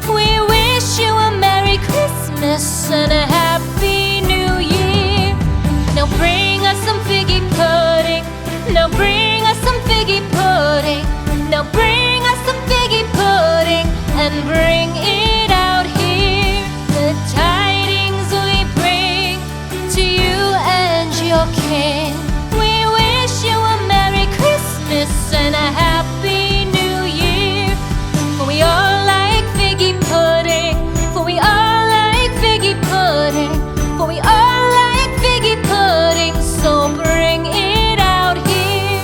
We wish you a Merry Christmas and a Happy New Year. Now bring us some figgy pudding. Now bring us some figgy pudding. Now bring us some figgy pudding and bring it out here. The tidings we bring to you and your kin. We wish you a Merry Christmas and a Happy New Year. For we all like figgy pudding. For we all like figgy pudding. For we all like figgy pudding. So bring it out here.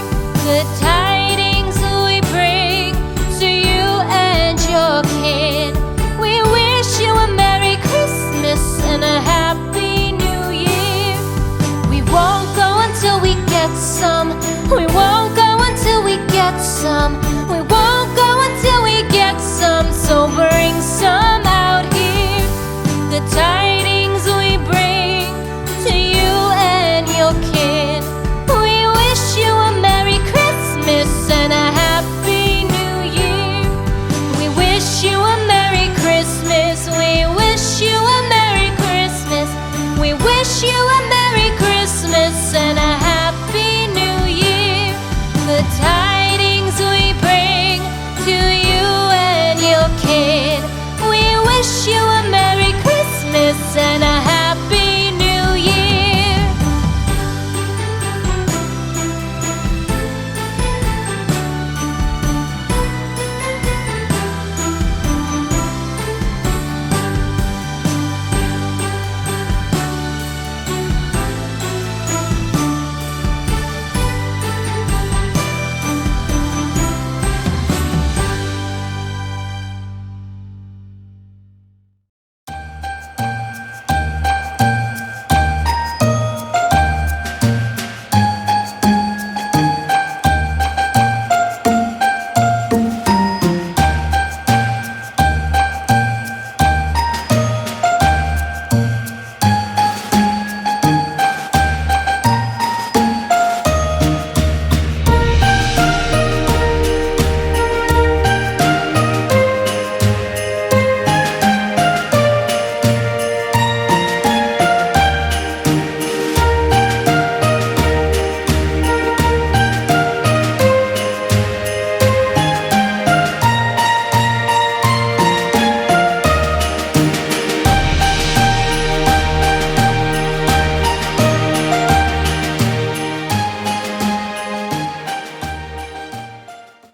The tidings we bring to you and your kin. We wish you a Merry Christmas and a Happy New Year. We won't go until we get some. We won't go until we get some. We won't go until we get some. So bring some out here. The tidings we bring to you and your kin. We wish you a Merry Christmas and a Happy New Year. We wish you a Merry Christmas. We wish you a Merry Christmas. We wish you a